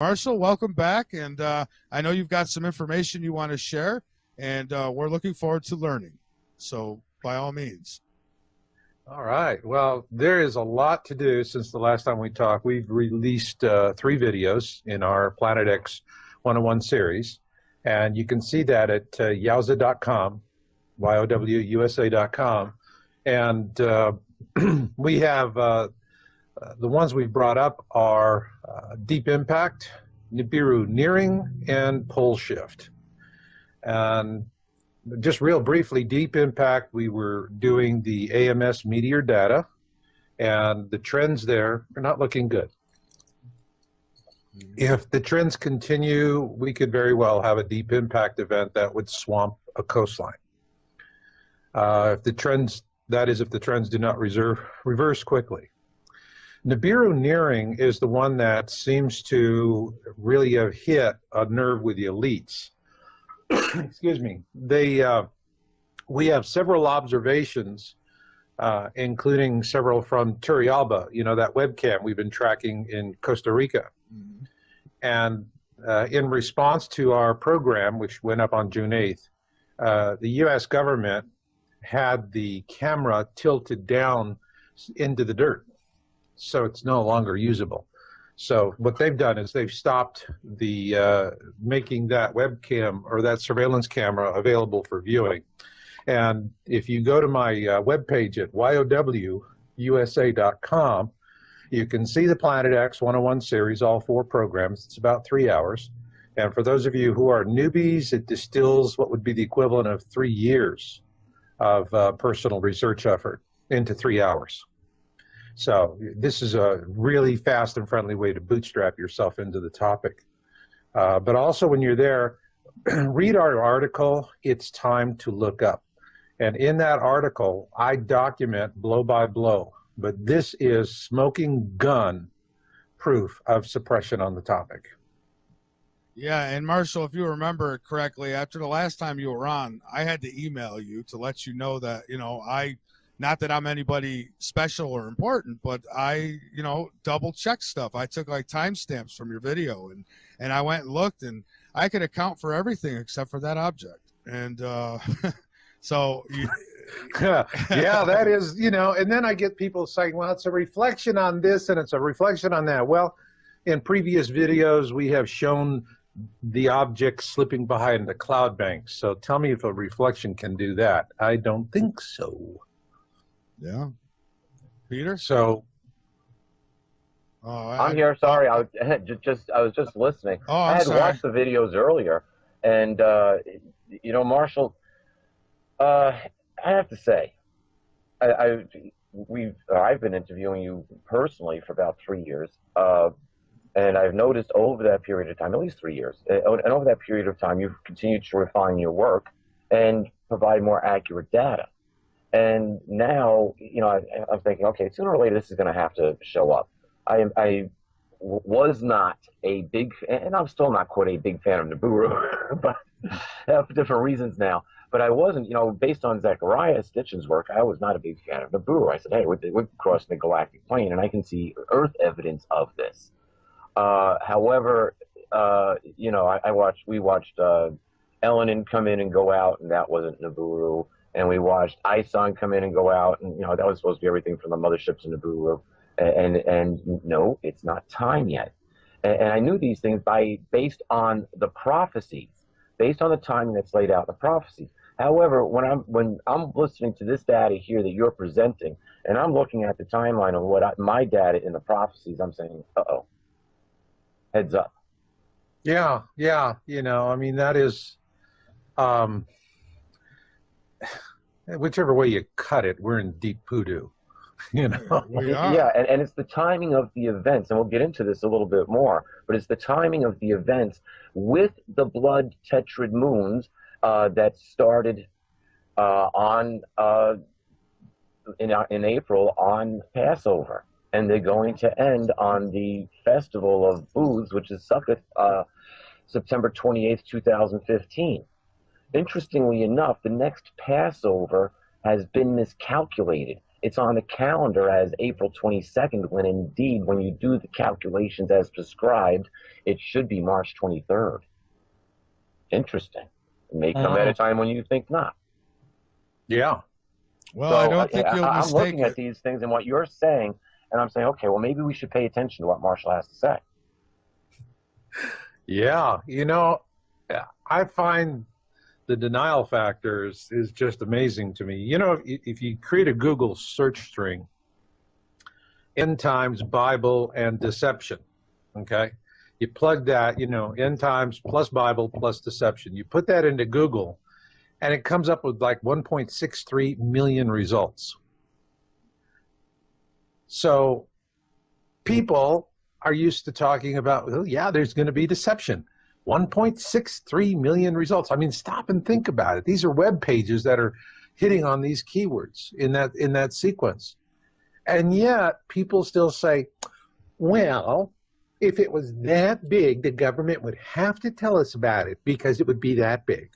Marshall, welcome back, and I know you've got some information you want to share, and we're looking forward to learning. So, by all means. All right. Well, there is a lot to do since the last time we talked. We've released 3 videos in our Planet X 101 series, and you can see that at yowza.com, YOWUSA.com, and we have the ones we've brought up are Deep Impact, Nibiru Nearing, and Pole Shift. And just real briefly, Deep Impact, we were doing the AMS meteor data, and the trends there are not looking good. If the trends continue, we could very well have a deep impact event that would swamp a coastline. If the trends, that is, if the trends do not reverse quickly. Nibiru Nearing is the one that seems to really have hit a nerve with the elites. Excuse me. We have several observations, including several from Turrialba, you know, that webcam we've been tracking in Costa Rica. Mm-hmm. And in response to our program, which went up on June 8th, the U.S. government had the camera tilted down into the dirt, so it's no longer usable. So what they've done is they've stopped the making that webcam or that surveillance camera available for viewing. And if you go to my webpage at YOWUSA.com, you can see the Planet X 101 series, all 4 programs. It's about 3 hours. And for those of you who are newbies, it distills what would be the equivalent of 3 years of personal research effort into 3 hours. So this is a really fast and friendly way to bootstrap yourself into the topic. But also when you're there, read our article, It's Time to Look Up. And in that article, I document blow by blow, but this is smoking gun proof of suppression on the topic. Yeah, and Marshall, if you remember correctly, after the last time you were on, I had to email you to let you know that, you know, not that I'm anybody special or important, but I, you know, double check stuff. I took like timestamps from your video and I went and looked, and I could account for everything except for that object. And so yeah, that is, you know, and then I get people saying, well, it's a reflection on this and it's a reflection on that. Well, in previous videos, we have shown the object slipping behind the cloud bank. So tell me if a reflection can do that. I don't think so. Yeah. Peter? So. I'm here. Sorry, I was just listening. Oh, I had sorry. watched the videos earlier, and you know, Marshall, I have to say, I've been interviewing you personally for about 3 years, and I've noticed over that period of time, at least 3 years, and over that period of time, you've continued to refine your work and provide more accurate data. And now, you know, I'm thinking, okay, sooner or later, this is going to have to show up. I was not a big, and I'm still not quite a big fan of Nibiru, but for different reasons now. But I wasn't, you know, based on Zechariah Stitchin's work, I was not a big fan of Nibiru. I said, hey, we're crossing the galactic plane, and I can see Earth evidence of this. However, you know, we watched Elenin come in and go out, and that wasn't Nibiru. And we watched ISON come in and go out, and, you know, that was supposed to be everything from the motherships in Nibiru. And no, it's not time yet. And I knew these things based on the prophecies, based on the timing that's laid out in the prophecies. However, when I'm listening to this data here that you're presenting, and I'm looking at the timeline of my data in the prophecies, I'm saying, uh-oh, heads up. Yeah, you know, I mean, that is, whichever way you cut it, we're in deep poodoo. You know? Yeah, and it's the timing of the events, and we'll get into this a little bit more, but it's the timing of the events with the blood tetrad moons that started in April on Passover, and they're going to end on the Festival of Booths, which is September 28th, 2015. Interestingly enough, the next Passover has been miscalculated. it's on the calendar as April 22nd, when indeed, when you do the calculations as prescribed, it should be March 23rd. Interesting. It may come at a time when you think not. Yeah. Well, So I don't think you'll I'm mistake looking it. at these things and what you're saying, and I'm saying, okay, well, maybe we should pay attention to what Marshall has to say. Yeah. You know, I find the denial factors is just amazing to me. You know, if you create a Google search string, end times, Bible, and deception, okay? You plug that, you know, end times plus Bible plus deception. You put that into Google, and it comes up with like 1.63 million results. So people are used to talking about, well, yeah, there's going to be deception. 1.63 million results. I mean, stop and think about it. These are web pages that are hitting on these keywords in that sequence. And yet people still say, well, if it was that big, the government would have to tell us about it because it would be that big.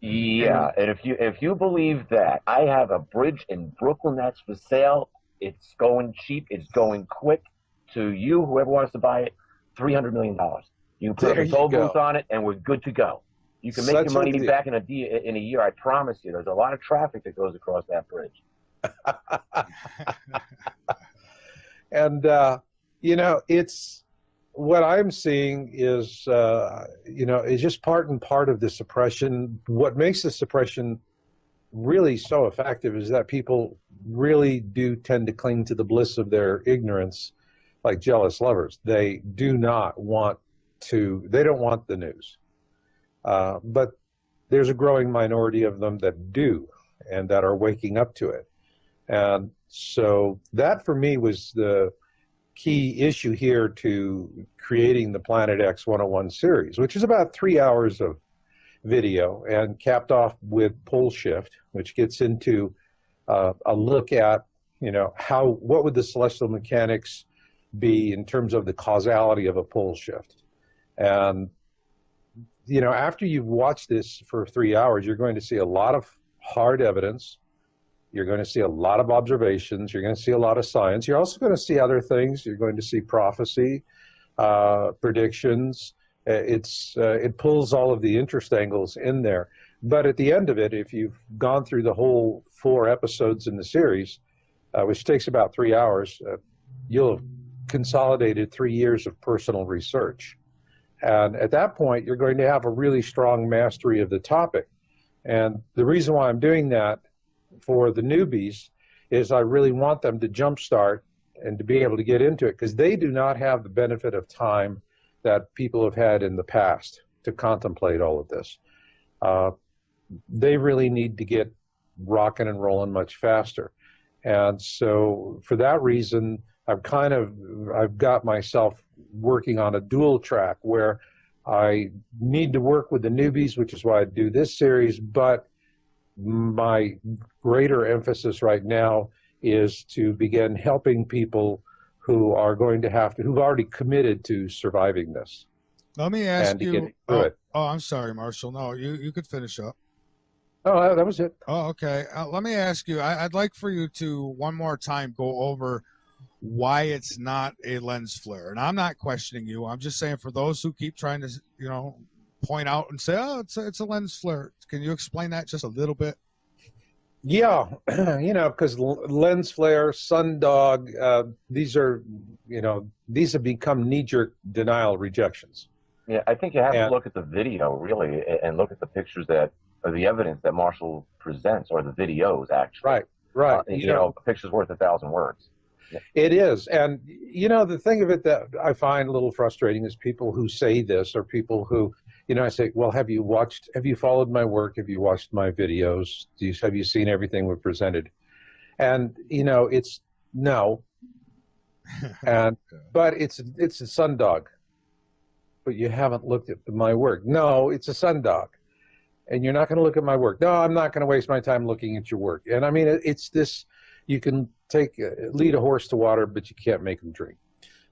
Yeah, and if you believe that, I have a bridge in Brooklyn that's for sale. It's going cheap. It's going quick. To you, whoever wants to buy it, $300 million. You can put a toll booth on it, and we're good to go. You can make your money back in a year. I promise you. There's a lot of traffic that goes across that bridge. And you know, it's what I'm seeing is you know, is just part and part of the suppression. What makes the suppression really so effective is that people really do tend to cling to the bliss of their ignorance, like jealous lovers. They do not want to, they don't want the news. But there's a growing minority of them that do, and that are waking up to it. And so that for me was the key issue here to creating the Planet X 101 series, which is about 3 hours of video and capped off with pole shift, which gets into a look at, you know, what would the celestial mechanics be in terms of the causality of a pole shift. And, you know, after you've watched this for 3 hours, you're going to see a lot of hard evidence. You're going to see a lot of observations. You're going to see a lot of science. You're also going to see other things. You're going to see prophecy, predictions. It pulls all of the interest angles in there. But at the end of it, if you've gone through the whole 4 episodes in the series, which takes about 3 hours, you'll have consolidated 3 years of personal research. And at that point, you're going to have a really strong mastery of the topic. And the reason why I'm doing that for the newbies is I really want them to jumpstart and to be able to get into it, because they do not have the benefit of time that people have had in the past to contemplate all of this. They really need to get rocking and rolling much faster. And so for that reason, I've got myself working on a dual track where I need to work with the newbies, which is why I do this series, but my greater emphasis right now is to begin helping people who are going to who've already committed to surviving this. Let me ask you. Oh, I'm sorry, Marshall. No, you could finish up. Oh, that was it. Oh, okay. Let me ask you. I'd like for you to one more time go over why it's not a lens flare. And I'm not questioning you. I'm just saying, for those who keep trying to, you know, point out and say, oh, it's a lens flare. Can you explain that just a little bit? Yeah, you know, because lens flare, sundog, these are, you know, these have become knee-jerk denial rejections. Yeah, I think you have to look at the video, really, and look at the pictures or the evidence that Marshall presents, or the videos, actually. Right. You know, a picture's worth 1,000 words. It is. And, you know, the thing of it that I find a little frustrating is people who say this, or people who, you know, I say, well, have you followed my work? Have you watched my videos? Have you seen everything we've presented? And, you know, it's no. But it's a sundog. But you haven't looked at my work. No, it's a sundog. And you're not going to look at my work. No, I'm not going to waste my time looking at your work. And I mean, it's this, you can lead a horse to water, but you can't make him drink.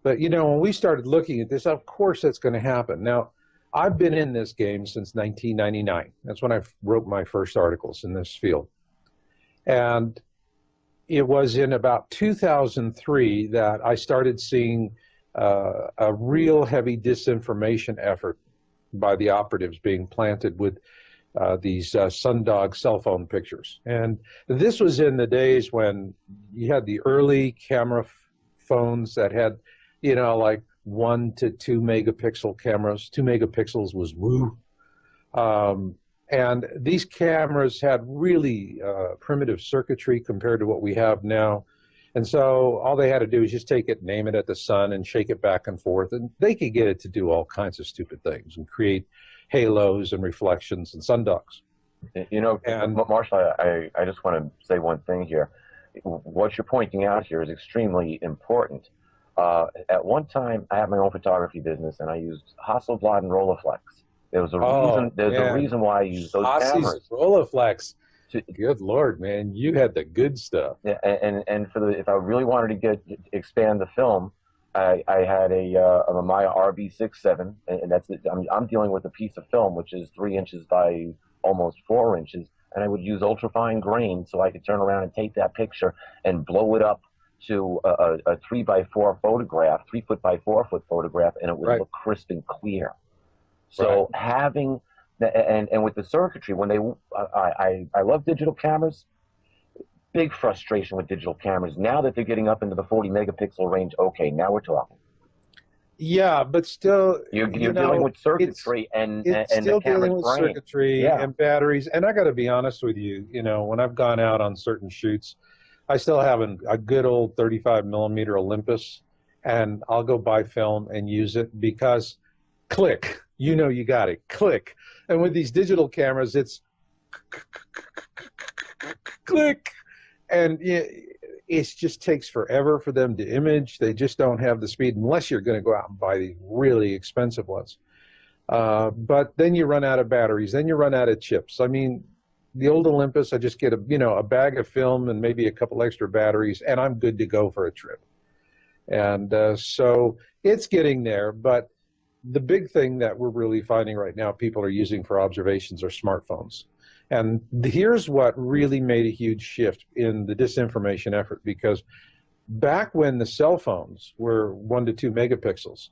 But, you know, when we started looking at this, of course that's going to happen. Now, I've been in this game since 1999. That's when I wrote my first articles in this field. And it was in about 2003 that I started seeing a real heavy disinformation effort by the operatives being planted with these sundog cell phone pictures. And this was in the days when you had the early camera phones that had, you know, like 1 to 2 megapixel cameras. 2 megapixels was woo. And these cameras had really primitive circuitry compared to what we have now. And so all they had to do is just take it, name it at the sun, and shake it back and forth. And they could get it to do all kinds of stupid things and create halos and reflections and sundogs. You know, and Marshall, I just want to say one thing here. What you're pointing out here is extremely important. At one time, I had my own photography business, and I used Hasselblad and Rolleiflex. There was a reason. There's a reason why I used those cameras. Rolleiflex. Good Lord, man, you had the good stuff. Yeah, and for the, if I really wanted to expand the film, I had a Maya RB67, and that's it. I'm dealing with a piece of film which is 3 inches by almost 4 inches, and I would use ultrafine grain so I could turn around and take that picture and blow it up to a 3 by 4 photograph, 3 foot by 4 foot photograph, and it would look crisp and clear. So having and with the circuitry, when I love digital cameras. Big frustration with digital cameras. Now that they're getting up into the 40 megapixel range, okay, now we're talking. Yeah, but still, you're dealing with circuitry and still the camera's dealing with brain. Circuitry and batteries. And I got to be honest with you, you know, when I've gone out on certain shoots, I still have a good old 35 millimeter Olympus, and I'll go buy film and use it because click, you know, you got it, click. And with these digital cameras, it's click. And it just takes forever for them to image. They just don't have the speed unless you're going to go out and buy these really expensive ones. But then you run out of batteries. Then you run out of chips. I mean, the old Olympus, I just get a bag of film and maybe a couple extra batteries, and I'm good to go for a trip. And so it's getting there. But the big thing that we're really finding right now people are using for observations are smartphones. And here's what really made a huge shift in the disinformation effort, because back when the cell phones were 1 to 2 megapixels,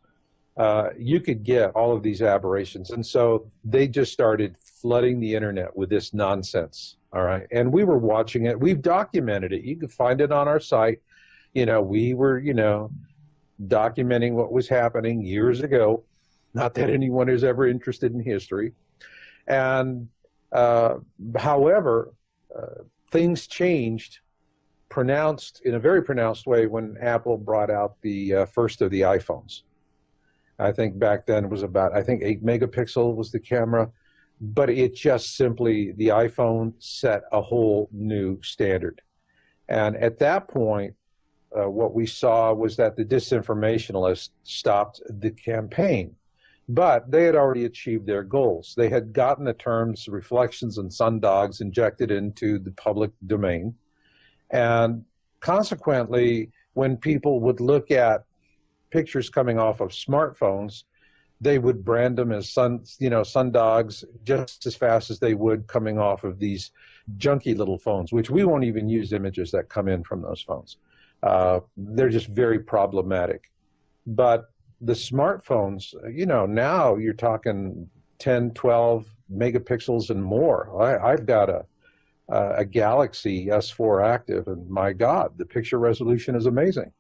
you could get all of these aberrations. And so they just started flooding the internet with this nonsense, all right? And we were watching it. We've documented it. You can find it on our site. You know, we were, documenting what was happening years ago. Not that anyone is ever interested in history. And however, things changed in a very pronounced way when Apple brought out the first of the iPhones. I think back then it was about, 8 megapixel was the camera, but it just simply, the iPhone set a whole new standard. And at that point, what we saw was that the disinformationalists stopped the campaign. But they had already achieved their goals. They had gotten the terms reflections and sundogs injected into the public domain. And consequently, when people would look at pictures coming off of smartphones, they would brand them as sundogs just as fast as they would coming off of these junky little phones, which we won't even use images that come in from those phones. They're just very problematic. But the smartphones, now you're talking 10, 12 megapixels and more. I've got a Galaxy S4 active, and my God, the picture resolution is amazing.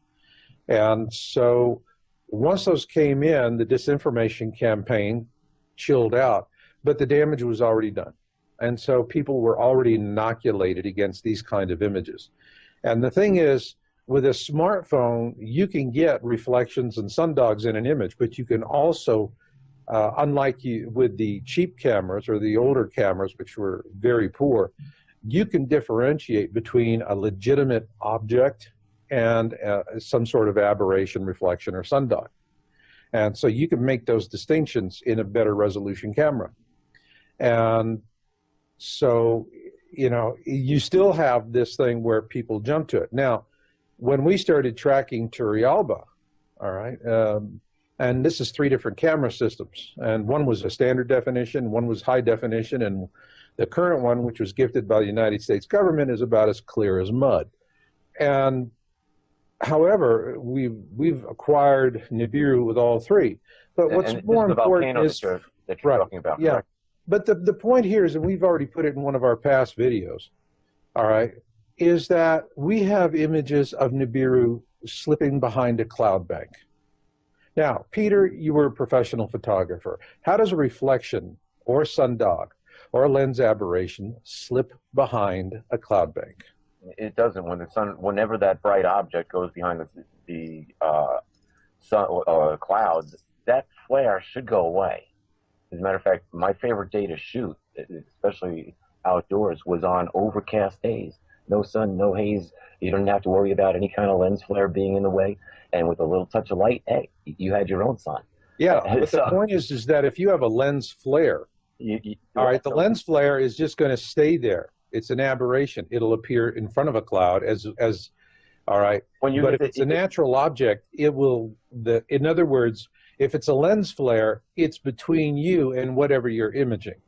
And so once those came in, the disinformation campaign chilled out, but the damage was already done. And so people were already inoculated against these kind of images. And the thing is, with a smartphone, you can get reflections and sundogs in an image, but you can also, unlike with the cheap cameras or the older cameras, which were very poor, you can differentiate between a legitimate object and some sort of aberration, reflection, or sundog. And so you can make those distinctions in a better resolution camera. And so, you still have this thing where people jump to it. Now, when we started tracking Turrialba, all right, And this is 3 different camera systems. And one was a standard definition, one was high definition, and the current one, which was gifted by the United States government, is about as clear as mud. And however, we've acquired Nibiru with all 3. But what's more important is that you're talking about. Yeah. Correct? But the point here is, and we've already put it in one of our past videos, all right, is that we have images of Nibiru slipping behind a cloud bank. Now, Peter, you were a professional photographer. How does a reflection or sundog or a lens aberration slip behind a cloud bank? It doesn't. When the sun, whenever that bright object goes behind the sun or clouds, that flare should go away. As a matter of fact, my favorite day to shoot, especially outdoors, was on overcast days. No sun, no haze. You don't have to worry about any kind of lens flare being in the way. And with a little touch of light, hey, you had your own sun. Yeah, but the point is that if you have a lens flare, all right, the lens flare is just going to stay there. It's an aberration. It'll appear in front of a cloud as all right. But if it's a natural object, it will, in other words, if it's a lens flare, it's between you and whatever you're imaging.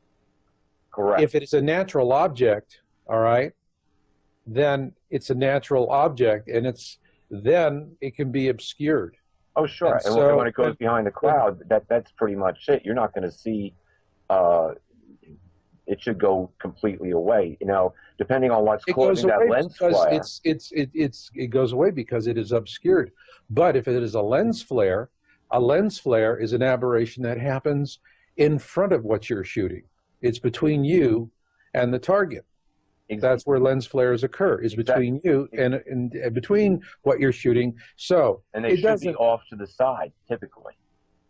Correct. If it's a natural object, all right, then it's a natural object, and then it can be obscured. Oh, sure. And so, when it goes behind the cloud, that's pretty much it. You're not going to see. It should go completely away. You know, depending on what's causing that lens flare. It goes away because it is obscured. But if it is a lens flare is an aberration that happens in front of what you're shooting. It's between you and the target. Exactly. That's where lens flares occur, is between you and between what you're shooting. So and they should be off to the side, typically.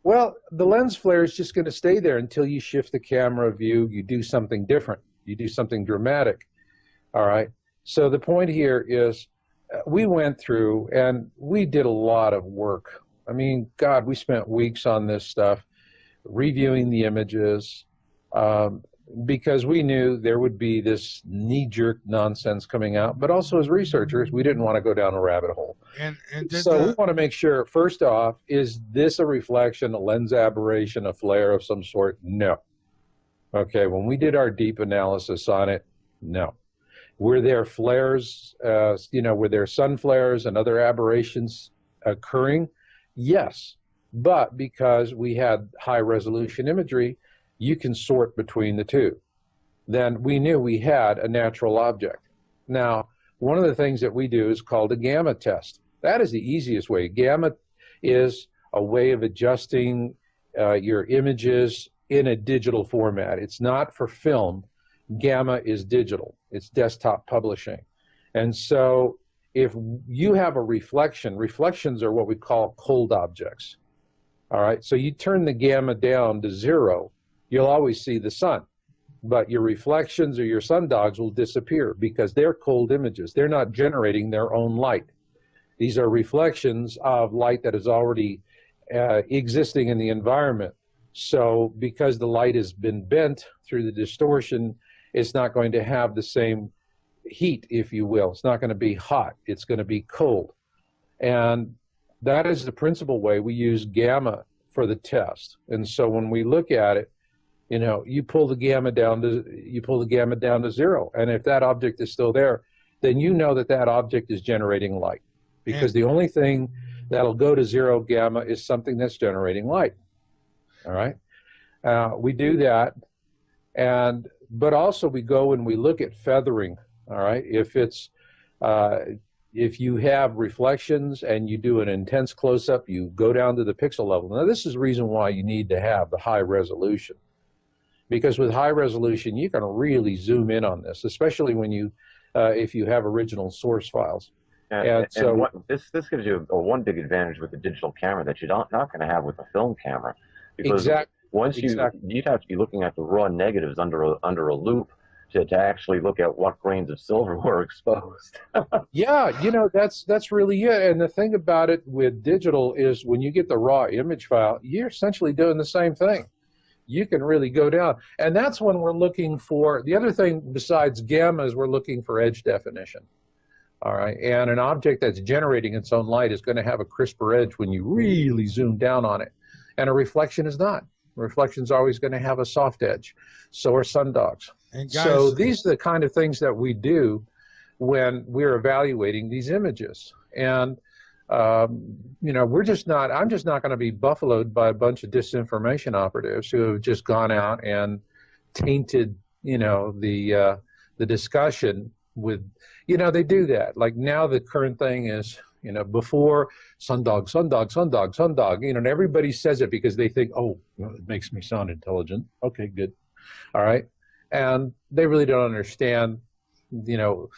Well, the lens flare is just going to stay there until you shift the camera view, you do something different, you do something dramatic. All right. So the point here is we went through and we did a lot of work. I mean, God, we spent weeks on this stuff, reviewing the images, because we knew there would be this knee-jerk nonsense coming out. But also as researchers, we didn't want to go down a rabbit hole. So we want to make sure, first off, is this a reflection, a lens aberration, a flare of some sort? No. Okay, when we did our deep analysis on it, no. Were there flares, were there sun flares and other aberrations occurring? Yes, but because we had high-resolution imagery, you can sort between the two. Then we knew we had a natural object. Now, one of the things that we do is called a gamma test. That is the easiest way. Gamma is a way of adjusting your images in a digital format. It's not for film. Gamma is digital. It's desktop publishing. And so if you have a reflection, reflections are what we call cold objects. All right, so you turn the gamma down to 0, you'll always see the sun. But your reflections or your sundogs will disappear because they're cold images. They're not generating their own light. These are reflections of light that is already existing in the environment. So because the light has been bent through the distortion, it's not going to have the same heat, if you will. It's not going to be hot. It's going to be cold. And that is the principal way we use gamma for the test. And so when we look at it, you pull the gamma down to 0. And if that object is still there, then you know that that object is generating light. Because the only thing that'll go to 0 gamma is something that's generating light. All right? We do that. But also we go and we look at feathering. All right? If you have reflections and you do an intense close-up, you go down to the pixel level. Now, this is the reason why you need to have the high resolution. Because with high resolution, you can really zoom in on this, especially when if you have original source files. This gives you one big advantage with the digital camera that you're not going to have with a film camera. Because you'd have to be looking at the raw negatives under a loupe to actually look at what grains of silver were exposed. Yeah, that's really it. And the thing about it with digital is when you get the raw image file, you're essentially doing the same thing. You can really go down. And that's when we're looking for, the other thing besides gamma is we're looking for edge definition. All right, and an object that's generating its own light is going to have a crisper edge when you really zoom down on it. and a reflection is not. Reflection is always going to have a soft edge. So are sundogs. And guys, so these are the kind of things that we do when we're evaluating these images. And you know, I'm just not going to be buffaloed by a bunch of disinformation operatives who have just gone out and tainted, you know, the discussion with, you know, they do that. Like now the current thing is, you know, before sundog, sundog, sundog, sundog, you know, and everybody says it because they think, oh, well, it makes me sound intelligent. Okay, good. All right. And they really don't understand, you know,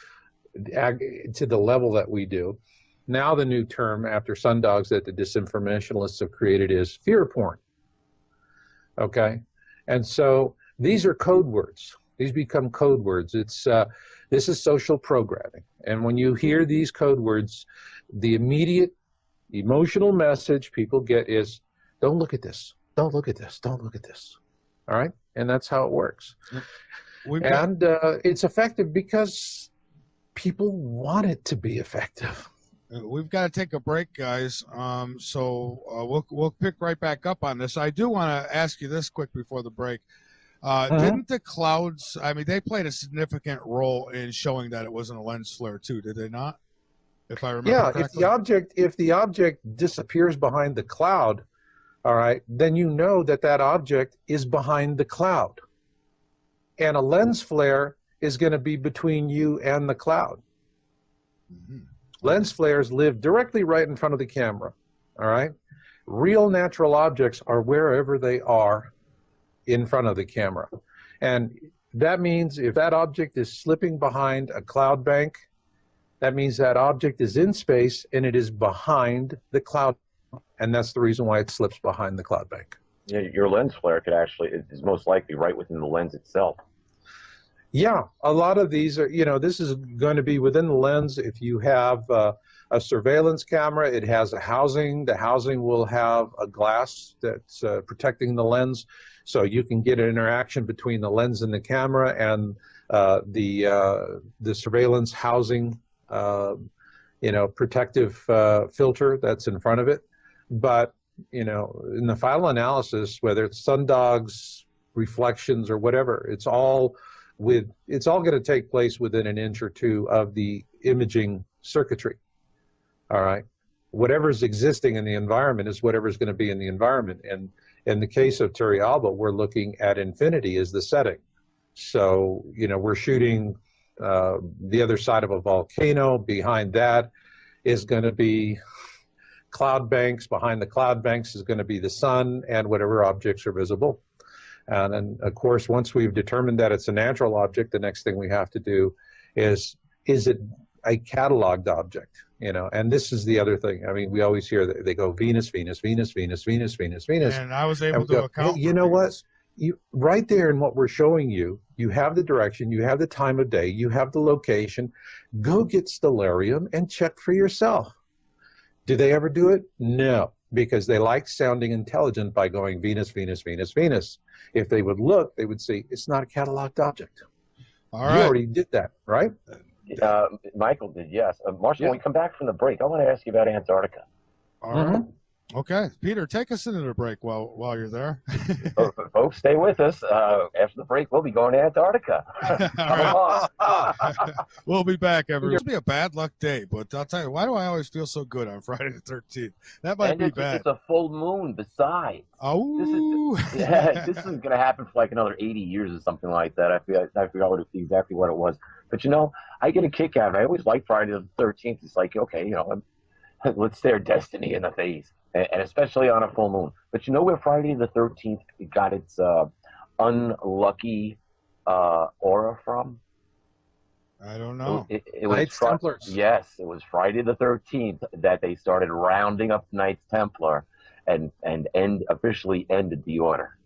to the level that we do. Now the new term after sundogs that the disinformationalists have created is fear porn. Okay. And so these are code words. These become code words. It's this is social programming. And when you hear these code words, the immediate emotional message people get is, don't look at this. Don't look at this. Don't look at this. All right? And that's how it works. And it's effective because people want it to be effective. We've got to take a break, guys. So we'll pick right back up on this. I do want to ask you this quick before the break. Didn't the clouds, I mean, they played a significant role in showing that it wasn't a lens flare too, did they not? If I remember correctly. If the object disappears behind the cloud, all right, then you know that that object is behind the cloud. And a lens flare is going to be between you and the cloud. Mm-hmm. Lens flares live directly right in front of the camera, all right? Real natural objects are wherever they are in front of the camera. And that means if that object is slipping behind a cloud bank, that means that object is in space and it is behind the cloud. And that's the reason why it slips behind the cloud bank. Yeah, your lens flare could actually, is most likely right within the lens itself. Yeah, a lot of these are, you know, this is going to be within the lens. If you have a surveillance camera, it has a housing. The housing will have a glass that's protecting the lens, so you can get an interaction between the lens and the camera and the surveillance housing, you know, protective filter that's in front of it. But, you know, in the final analysis, whether it's sundogs, reflections, or whatever, it's all going to take place within an inch or two of the imaging circuitry. All right. Whatever's existing in the environment is whatever's going to be in the environment. And in the case of Turrialba, we're looking at infinity as the setting. So, you know, we're shooting the other side of a volcano. Behind that is going to be cloud banks. Behind the cloud banks is going to be the sun and whatever objects are visible. And then, of course, once we've determined that it's a natural object, the next thing we have to do is it a cataloged object? You know, and this is the other thing. I mean, we always hear that they go Venus, Venus, Venus, Venus, Venus, Venus, Venus. And I was able to account. Hey, you know what? Right there in what we're showing you, you have the direction, you have the time of day, you have the location. Go get Stellarium and check for yourself. Do they ever do it? No, because they like sounding intelligent by going Venus, Venus, Venus, Venus. If they would look, they would see it's not a cataloged object. All right. You already did that, right? Michael did, yes. Marshall, when we come back from the break, I want to ask you about Antarctica. All right. Okay. Peter, take us into the break while you're there. Folks, stay with us. After the break, we'll be going to Antarctica. All right. We'll be back, everyone. It's going to be a bad luck day, but I'll tell you, why do I always feel so good on Friday the 13th? That might be bad. It's a full moon besides. Oh. This is going to happen for like another 80 years or something like that. I forgot exactly what it was. But, you know, I get a kick out of it. I always like Friday the 13th. It's like, okay, you know, let's stare destiny in the face, and especially on a full moon. But you know where Friday the 13th got its unlucky aura from? I don't know. It was Knights Templars. Yes, it was Friday the 13th that they started rounding up Knights Templar and officially ended the order.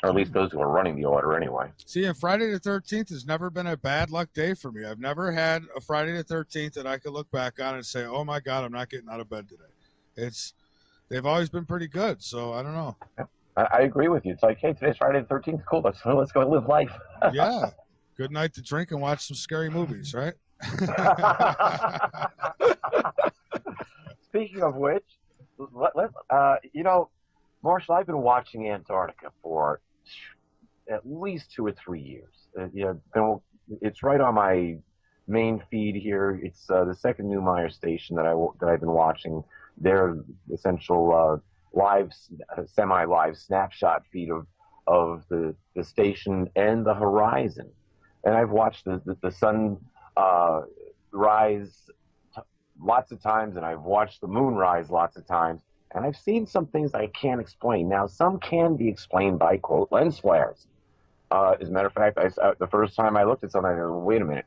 Or at least those who are running the order anyway. See, and Friday the 13th has never been a bad luck day for me. I've never had a Friday the 13th that I could look back on and say, oh, my God, I'm not getting out of bed today. They've always been pretty good, so I don't know. I agree with you. It's like, hey, today's Friday the 13th. Cool, let's go live life. Yeah. Good night to drink and watch some scary movies, right? Speaking of which, you know, Marshall, I've been watching Antarctica for at least 2 or 3 years. It's right on my main feed here. It's the second Newmeyer station that I've been watching. Their essential live, semi-live snapshot feed of the station and the horizon. And I've watched the sun rise lots of times, and I've watched the moon rise lots of times. And I've seen some things I can't explain. Now, some can be explained by, quote, lens flares. As a matter of fact, the first time I looked at something, I go, wait a minute,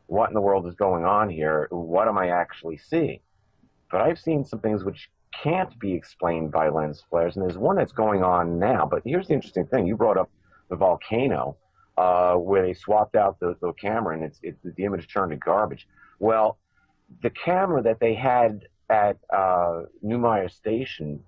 what in the world is going on here? What am I actually seeing? But I've seen some things which can't be explained by lens flares, and there's one that's going on now. But here's the interesting thing. You brought up the volcano where they swapped out the camera, and the image turned to garbage. Well, the camera that they had at Newmeyer Station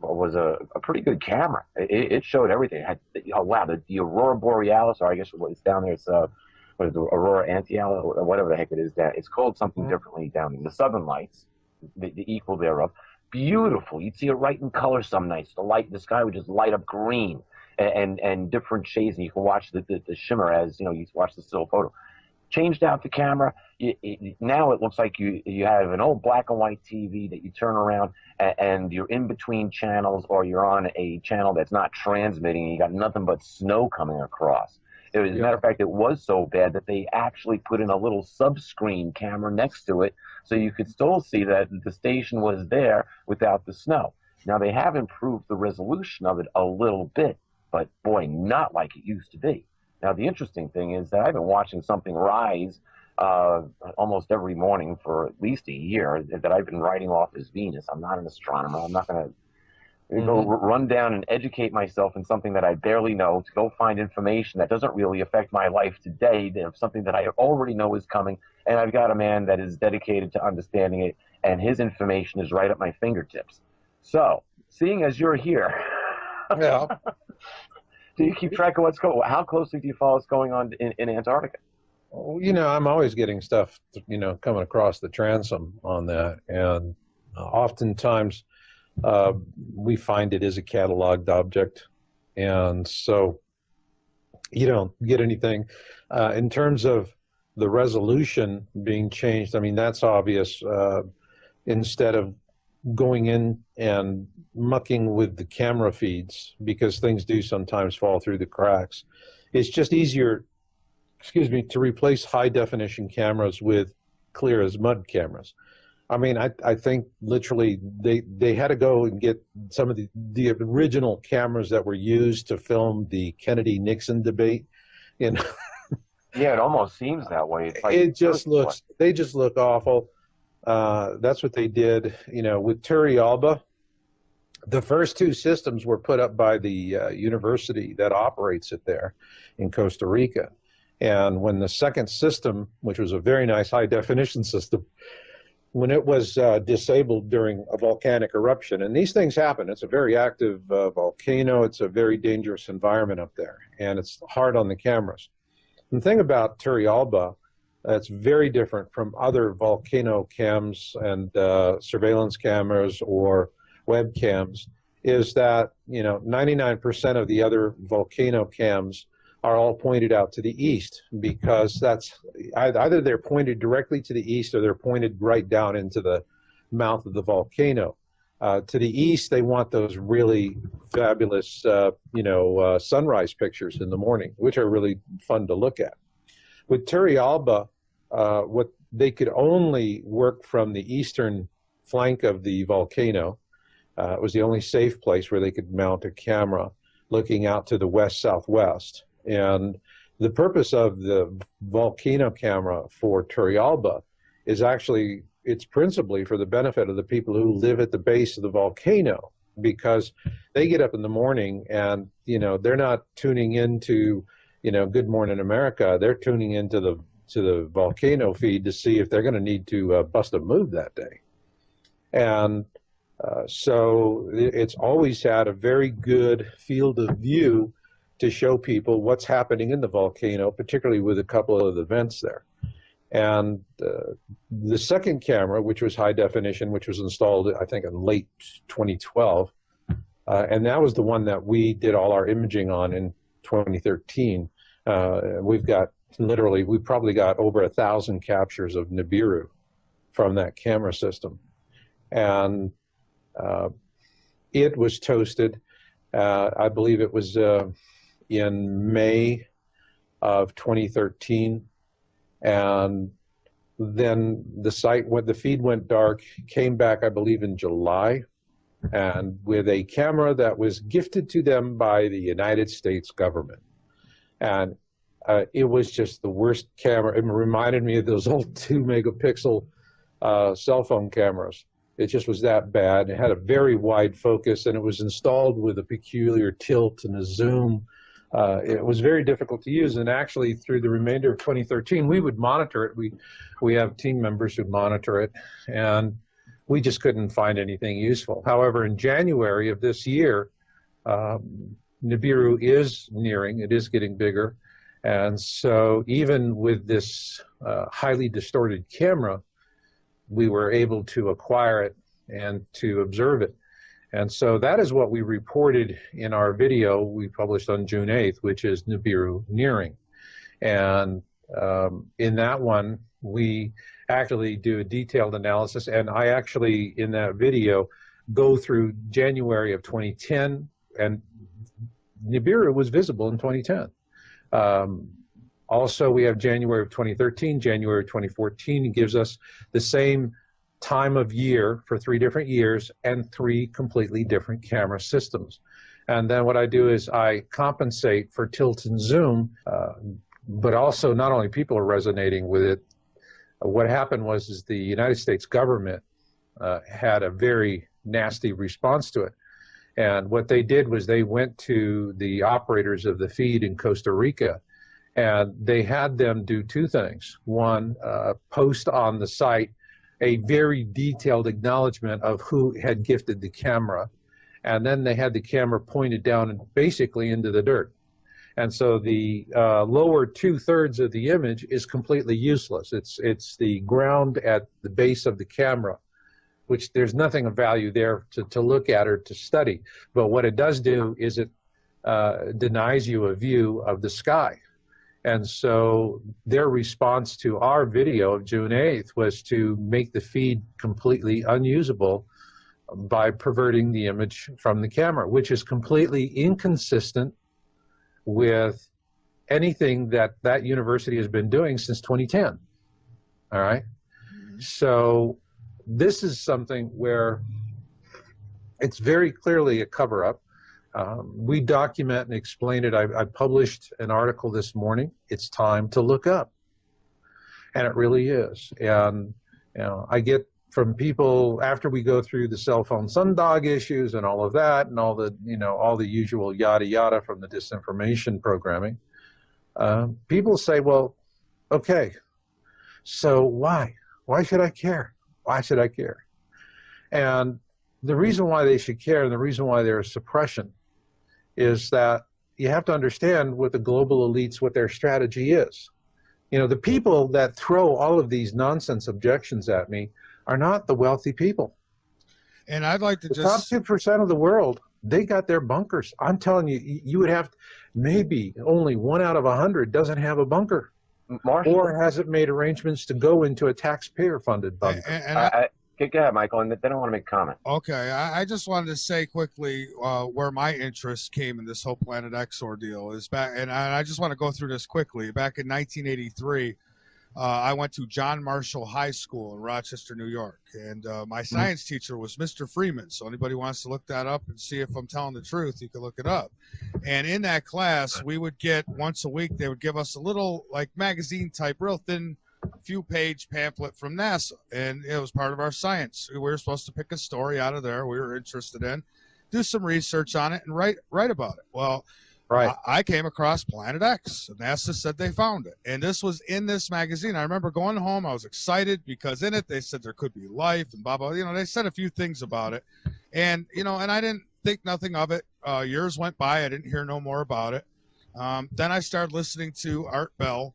was a pretty good camera. It showed everything. It had, oh, wow, the Aurora Borealis, or I guess it's down there. It's what is it, Aurora Antialis, or whatever the heck it is. It's called something differently down there. The Southern Lights, the equal thereof. Beautiful. You'd see it right in color some nights. The sky would just light up green and different shades, and you can watch the shimmer as you watch the still photo. Changed out the camera. Now it looks like you have an old black and white TV that you turn around and you're in between channels, or you're on a channel that's not transmitting and you got nothing but snow coming across. As a matter of fact, it was so bad that they actually put in a little sub-screen camera next to it so you could still see that the station was there without the snow. Now, they have improved the resolution of it a little bit, but boy, not like it used to be. Now, the interesting thing is that I've been watching something rise almost every morning for at least a year that I've been writing off as Venus. I'm not an astronomer. I'm not going to go run down and educate myself in something that I barely know to go find information that doesn't really affect my life today, something that I already know is coming. And I've got a man that is dedicated to understanding it, and his information is right at my fingertips. So, seeing as you're here, Yeah. do you keep track of how closely do you follow what's going on in Antarctica? Well, I'm always getting stuff, coming across the transom on that. And oftentimes we find it is a cataloged object. And so you don't get anything. In terms of the resolution being changed, I mean, that's obvious. Instead of going in and mucking with the camera feeds, because things do sometimes fall through the cracks, it's just easier, to replace high definition cameras with clear as mud cameras. I mean, I think literally they had to go and get some of the original cameras that were used to film the Kennedy-Nixon debate. Yeah, it almost seems that way. It's like, they just look awful. That's what they did, with Turrialba. The first two systems were put up by the university that operates it there in Costa Rica. And when the second system, which was a very nice high-definition system, when it was disabled during a volcanic eruption, and these things happen, it's a very active volcano, it's a very dangerous environment up there, and it's hard on the cameras. And the thing about Turrialba, that's very different from other volcano cams and surveillance cameras or webcams, is that 99% of the other volcano cams are all pointed out to the east, because that's either they're pointed directly to the east or they're pointed right down into the mouth of the volcano. To the east, they want those really fabulous sunrise pictures in the morning, which are really fun to look at. With Turrialba, what they could only work from the eastern flank of the volcano. It was the only safe place where they could mount a camera looking out to the west-southwest. And the purpose of the volcano camera for Turrialba is actually, it's principally for the benefit of the people who live at the base of the volcano, because they get up in the morning and, they're not tuning into, Good Morning America. They're tuning into the volcano feed to see if they're going to need to bust a move that day. And so it's always had a very good field of view to show people what's happening in the volcano, particularly with a couple of events there. And the second camera, which was high definition, which was installed, I think, in late 2012, And that was the one that we did all our imaging on in 2013. We've got literally, we probably got over 1,000 captures of Nibiru from that camera system. And it was toasted, I believe it was in May of 2013. And then the feed went dark, came back, I believe, in July, and with a camera that was gifted to them by the United States government. And it was just the worst camera. It reminded me of those old 2-megapixel cell phone cameras. It just was that bad. It had a very wide focus, and it was installed with a peculiar tilt and a zoom. It was very difficult to use, and actually through the remainder of 2013, we would monitor it. We have team members who monitor it, and we just couldn't find anything useful. However, in January of this year, Nibiru is nearing, it is getting bigger, and so even with this highly distorted camera, we were able to acquire it and to observe it. And so that is what we reported in our video we published on June 8th, which is Nibiru nearing. And in that one, we actually do a detailed analysis, and I actually, in that video, go through January of 2010, and Nibiru was visible in 2010. Also, we have January of 2013, January of 2014. It gives us the same time of year for 3 different years and 3 completely different camera systems. And then what I do is I compensate for tilt and zoom, but also not only people are resonating with it. What happened was the United States government had a very nasty response to it. And what they did was they went to the operators of the feed in Costa Rica, and they had them do 2 things. One, post on the site a very detailed acknowledgement of who had gifted the camera, and then they had the camera pointed down and basically into the dirt. And so the lower 2/3 of the image is completely useless. It's the ground at the base of the camera, which there's nothing of value there to look at or to study. But what it does do is it denies you a view of the sky. And so their response to our video of June 8th was to make the feed completely unusable by perverting the image from the camera, which is completely inconsistent with anything that that university has been doing since 2010. All right? So this is something where it's very clearly a cover-up. We document and explain it. I published an article this morning. It's time to look up. And it really is. And you know, I get from people after we go through the cell phone sundog issues and all of that and all the, you know, all the usual yada yada from the disinformation programming, people say, well, okay, so why? Why should I care? Why should I care? And the reason why they should care and the reason why there's suppression is that you have to understand what the global elites, what their strategy is. You know, the people that throw all of these nonsense objections at me are not the wealthy people. And I'd like to the top 2% of the world, they got their bunkers. I'm telling you, you would have maybe only 1 out of 100 doesn't have a bunker. Marshall, or hasn't made arrangements to go into a taxpayer-funded bunker. Go ahead, Michael, and then I want to make a comment. Okay, I just wanted to say quickly where my interest came in this whole Planet X ordeal is back, and I just want to go through this quickly. Back in 1983, I went to John Marshall High School in Rochester, New York, and my science teacher was Mr. Freeman. So anybody wants to look that up and see if I'm telling the truth, you can look it up. And in that class, we would get once a week, they would give us a little like magazine type, real thin, few-page pamphlet from NASA, and it was part of our science. We were supposed to pick a story out of there we were interested in, do some research on it, and write about it. Well, I came across Planet X, and NASA said they found it, and this was in this magazine. I remember going home, I was excited because in it they said there could be life and blah blah. You know, they said a few things about it, and you know, and I didn't think nothing of it. Years went by, I didn't hear no more about it. Then I started listening to Art Bell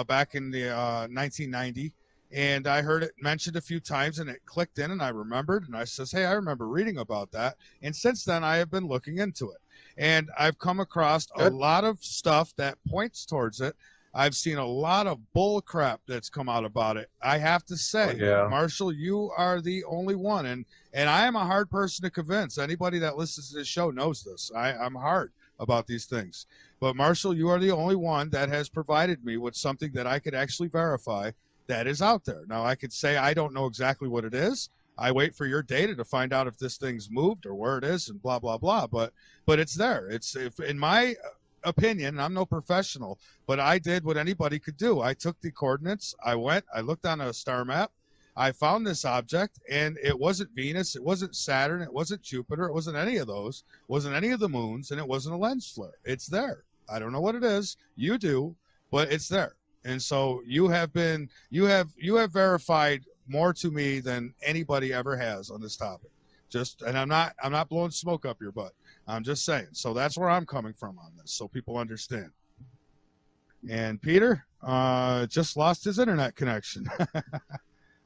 back in the 1990, and I heard it mentioned a few times, and it clicked in, and I remembered, and I says, hey, I remember reading about that. And since then, I have been looking into it, and I've come across a lot of stuff that points towards it. I've seen a lot of bull crap that's come out about it. I have to say, Marshall, you are the only one, and I am a hard person to convince. Anybody that listens to this show knows this. I'm hard about these things. But Marshall, you are the only one that has provided me with something that I could actually verify that is out there. Now, I could say I don't know exactly what it is. I wait for your data to find out if this thing's moved or where it is and blah, blah, blah. But it's there. It's, if in my opinion, I'm no professional, but I did what anybody could do. I took the coordinates. I went, I looked on a star map. I found this object, and it wasn't Venus, it wasn't Saturn, it wasn't Jupiter, it wasn't any of those, it wasn't any of the moons, and it wasn't a lens flare. It's there. I don't know what it is. You do, but it's there. And so you have verified more to me than anybody ever has on this topic. And I'm not blowing smoke up your butt. I'm just saying. So that's where I'm coming from on this, so people understand. And Peter just lost his internet connection.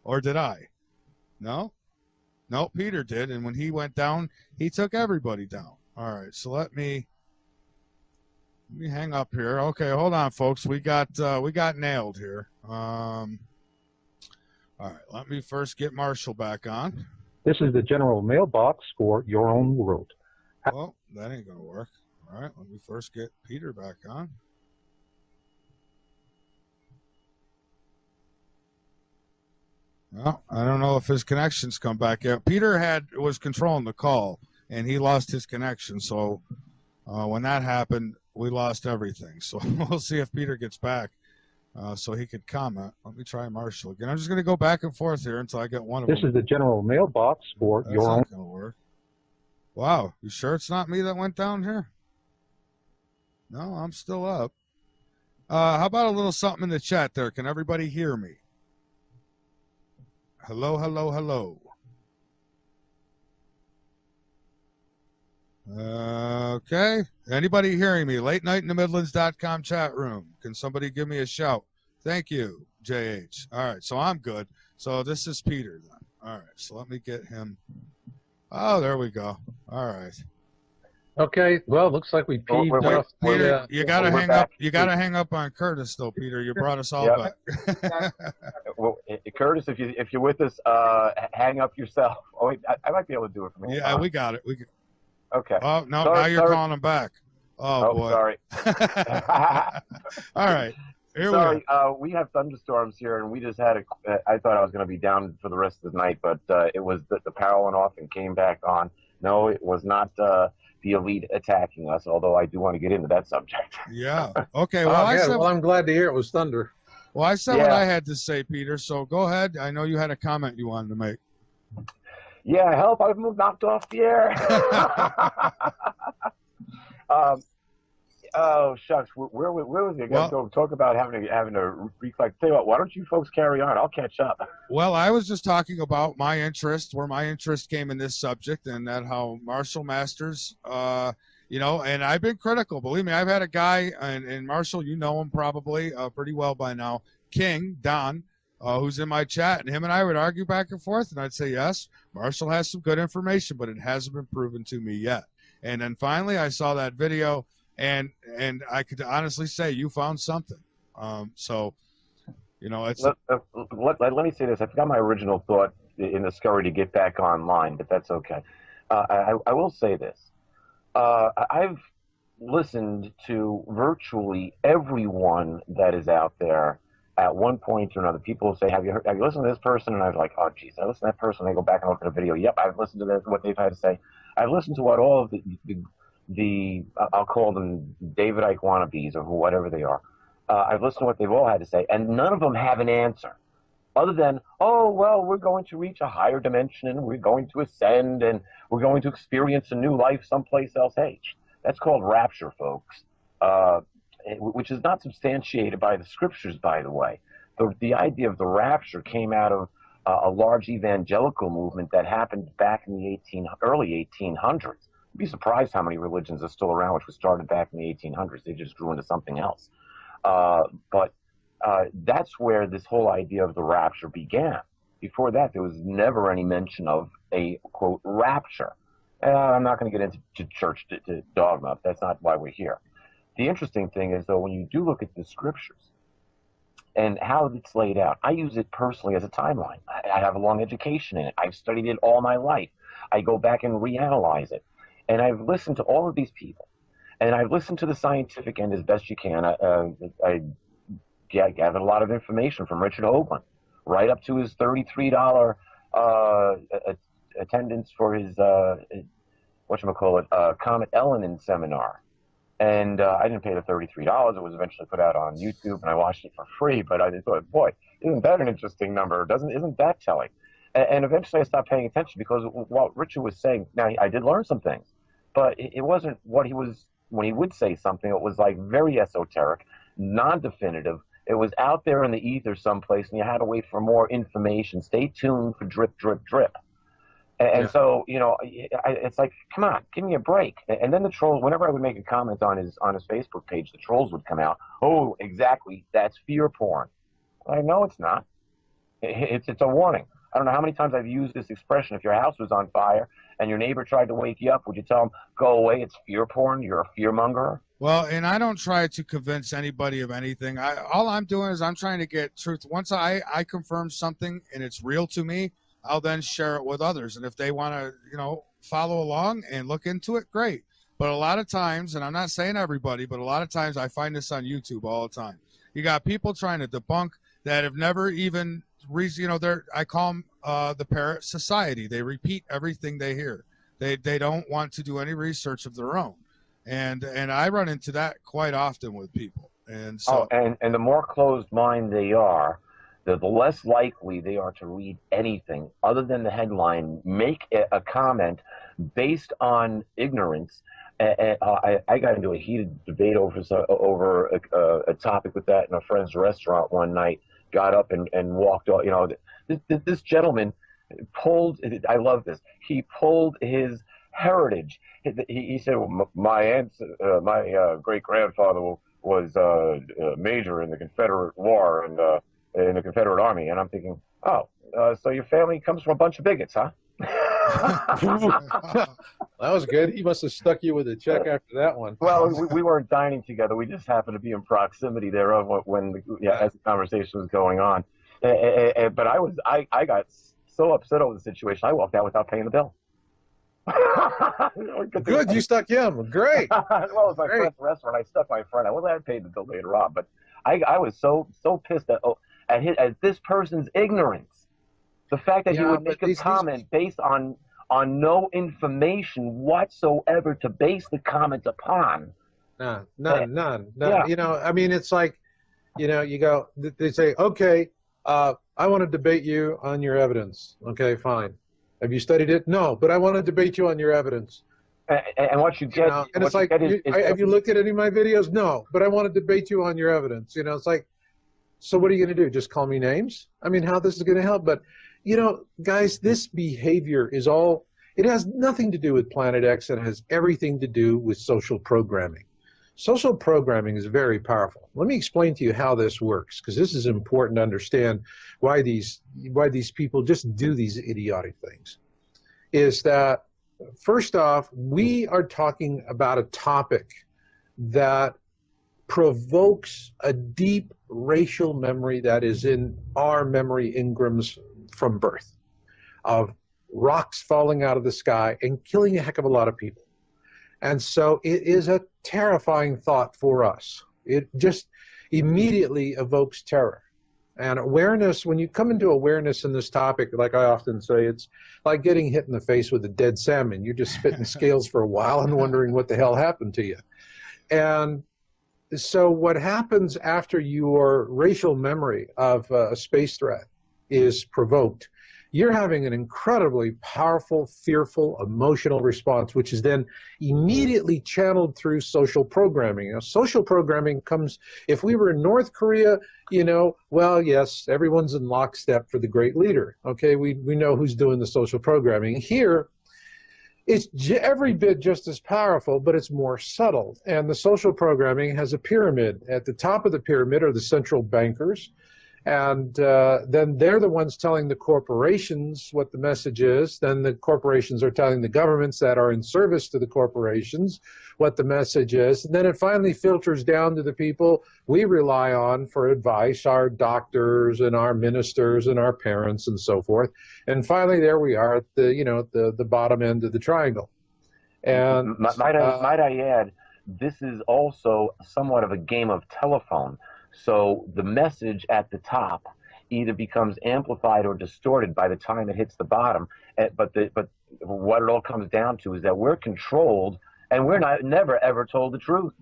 Or did I? No, Peter did. And when he went down, he took everybody down. All right. So let me hang up here. Okay, hold on, folks. We got nailed here. All right. Let me first get Marshall back on. This is the general mailbox for your own world. Well, that ain't gonna work. All right. Let me first get Peter back on. Well, I don't know if his connection's come back yet. Peter was controlling the call, and he lost his connection. So when that happened, we lost everything. So we'll see if Peter gets back so he could comment. Let me try Marshall again. I'm just going to go back and forth here until I get one of them. This is the general mailbox for your own. That's not going to work. Wow. You sure it's not me that went down here? No, I'm still up. How about a little something in the chat there? Can everybody hear me? Hello, hello, hello. Okay. Anybody hearing me? LateNightInTheMidlands.com chat room. Can somebody give me a shout? Thank you, JH. All right, so I'm good. So this is Peter then. All right, so let me get him. Oh, there we go. All right. Okay. Well, looks like we peeved. Peter, you gotta hang up. You gotta hang up on Curtis, though, Peter. You brought us all back. Well, Curtis, if you're with us, hang up yourself. Oh, wait, I might be able to do it from here. Yeah, we got it. Okay. Oh no, now you're calling him back. Oh boy. Sorry. All right. Sorry, we have thunderstorms here, and we just had I thought I was going to be down for the rest of the night, but it was the power went off and came back on. No, it was not the elite attacking us, although I do want to get into that subject. Yeah. Okay. Well, I'm glad to hear it was thunder. Well, I said what I had to say, Peter, so go ahead. I know you had a comment you wanted to make. Yeah, help, I've been knocked off the air. Oh, shucks. Where was it? Well, talk about having to reflect. Tell you what, why don't you folks carry on? I'll catch up. Well, I was just talking about my interest, where my interest came in this subject, and that how Marshall Masters, you know, and I've been critical. Believe me, I've had a guy, and Marshall, you know him probably pretty well by now, King, Don, who's in my chat, and him and I would argue back and forth, and I'd say, yes, Marshall has some good information, but it hasn't been proven to me yet. And then finally, I saw that video, and I could honestly say you found something. So, you know, it's. Let me say this. I forgot my original thought in the scurry to get back online, but that's okay. I will say this. I've listened to virtually everyone that is out there at one point or another. People say, have you listened to this person? And I was like, oh, geez, I listened to that person. They go back and look at a video. Yep, I've listened to what they've had to say. I've listened to what all of the I'll call them David Icke wannabes or whatever they are. I've listened to what they've all had to say, and none of them have an answer other than, oh, well, we're going to reach a higher dimension, and we're going to ascend, and we're going to experience a new life someplace else. Hey, that's called rapture, folks, which is not substantiated by the scriptures, by the way. The idea of the rapture came out of a large evangelical movement that happened back in the early 1800s. You'd be surprised how many religions are still around, which was started back in the 1800s. They just grew into something else. But that's where this whole idea of the rapture began. Before that, there was never any mention of a, quote, rapture. I'm not going to get into church to dogma. That's not why we're here. The interesting thing is, though, when you do look at the scriptures and how it's laid out, I use it personally as a timeline. I have a long education in it. I've studied it all my life. I go back and reanalyze it. And I've listened to all of these people. And I've listened to the scientific end as best you can. I gathered a lot of information from Richard Hoagland, right up to his $33 attendance for his Comet Ellen seminar. And I didn't pay the $33. It was eventually put out on YouTube, and I watched it for free. But I just thought, boy, isn't that an interesting number? Isn't that telling? And eventually I stopped paying attention because what Richard was saying, now I did learn some things, but it wasn't what he was, when he would say something, it was like very esoteric, non-definitive. It was out there in the ether someplace, and you had to wait for more information. Stay tuned for drip, drip, drip. And so, you know, it's like, come on, give me a break. And then the trolls, whenever I would make a comment on his Facebook page, the trolls would come out. Oh, exactly, that's fear porn. I know it's not. It's a warning. I don't know how many times I've used this expression. If your house was on fire and your neighbor tried to wake you up, would you tell him, go away, it's fear porn, you're a fear monger? Well, and I don't try to convince anybody of anything. All I'm doing is I'm trying to get truth. Once I confirm something and it's real to me, I'll then share it with others. And if they want to, you know, follow along and look into it, great. But a lot of times, and I'm not saying everybody, but a lot of times I find this on YouTube all the time. You got people trying to debunk that have never even, you know, I call them the parrot society. They repeat everything they hear. They don't want to do any research of their own. And I run into that quite often with people. And so, and the more closed mind they are, the less likely they are to read anything other than the headline, make a comment based on ignorance. I got into a heated debate over a topic with that in a friend's restaurant one night. Got up and walked off. You know, this gentleman pulled, I love this, he pulled his heritage. He said, well, my great-grandfather was a major in the Confederate War and in the Confederate Army. And I'm thinking, oh, so your family comes from a bunch of bigots, huh? That was good. He must have stuck you with a check after that one. Well, we weren't dining together. We just happened to be in proximity thereof as the conversation was going on. But I got so upset over the situation, I walked out without paying the bill. Good, you stuck him. Great. Well, it was my friend's restaurant. I stuck my friend. I wasn't had paid the bill later on, but I was so pissed at this person's ignorance. The fact that he would make a comment based on no information whatsoever to base the comment upon. None. Yeah. You know, I mean, it's like, you know, you go, they say, okay, I want to debate you on your evidence. Okay, fine. Have you studied it? No, but I want to debate you on your evidence. And what you get, and it's like, have you looked at any of my videos? No, but I want to debate you on your evidence. You know, it's like, so what are you going to do? Just call me names? I mean, how this is going to help? But, you know, guys, this behavior is all, it has nothing to do with Planet X. It has everything to do with social programming. Social programming is very powerful. Let me explain to you how this works, because this is important to understand why these people just do these idiotic things. Is that, first off, we are talking about a topic that provokes a deep racial memory that is in our memory engrams from birth, of rocks falling out of the sky and killing a heck of a lot of people. And so it is a terrifying thought for us. It just immediately evokes terror. And awareness, when you come into awareness in this topic, like I often say, it's like getting hit in the face with a dead salmon. You're just spitting scales for a while and wondering what the hell happened to you. And so what happens after your racial memory of a space threat is provoked, you're having an incredibly powerful, fearful, emotional response, which is then immediately channeled through social programming. You know, social programming comes, if we were in North Korea, you know, well, yes, everyone's in lockstep for the great leader. Okay, we know who's doing the social programming. Here, It's every bit just as powerful, but it's more subtle. And the social programming has a pyramid. At the top of the pyramid are the central bankers. And then they're the ones telling the corporations what the message is. Then the corporations are telling the governments that are in service to the corporations what the message is. And then it finally filters down to the people we rely on for advice, our doctors and our ministers and our parents and so forth. And finally, there we are at the, you know, the bottom end of the triangle. And might I add, this is also somewhat of a game of telephone. So the message at the top either becomes amplified or distorted by the time it hits the bottom. But what it all comes down to is that we're controlled, and we're never ever told the truth.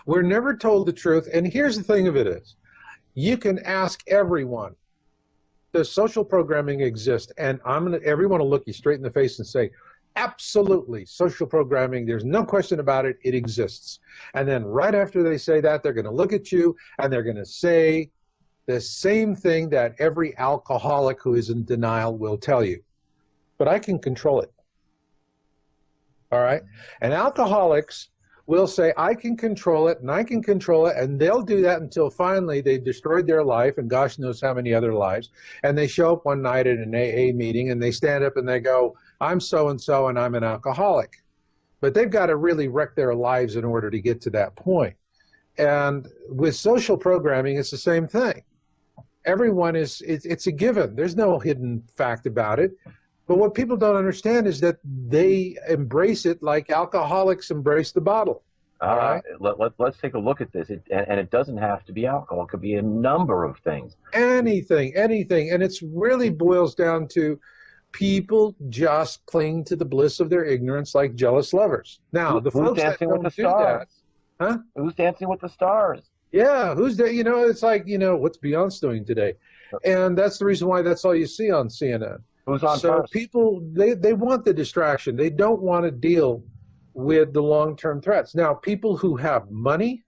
We're never told the truth. And here's the thing of it is, you can ask everyone, does social programming exist? And everyone will look you straight in the face and say, absolutely, social programming, there's no question about it, it exists. And then right after they say that, they're going to look at you and they're going to say the same thing that every alcoholic who is in denial will tell you. But I can control it. All right? And alcoholics will say, I can control it, and I can control it, and they'll do that until finally they destroyed their life, and gosh knows how many other lives, and they show up one night at an AA meeting, and they stand up and they go, I'm so-and-so, and I'm an alcoholic. But they've got to really wreck their lives in order to get to that point. And with social programming, it's the same thing. Everyone it's a given. There's no hidden fact about it. But what people don't understand is that they embrace it like alcoholics embrace the bottle. All right. Let's take a look at this. And it doesn't have to be alcohol. It could be a number of things. Anything. And it really boils down to people just cling to the bliss of their ignorance like jealous lovers. Now, the folks that don't do that, huh? Who's Dancing with the Stars? Yeah, who's there? You know, it's like, you know, what's Beyonce doing today? And that's the reason why that's all you see on CNN. Who's on so first? People, they want the distraction. They don't want to deal with the long-term threats. Now, people who have money,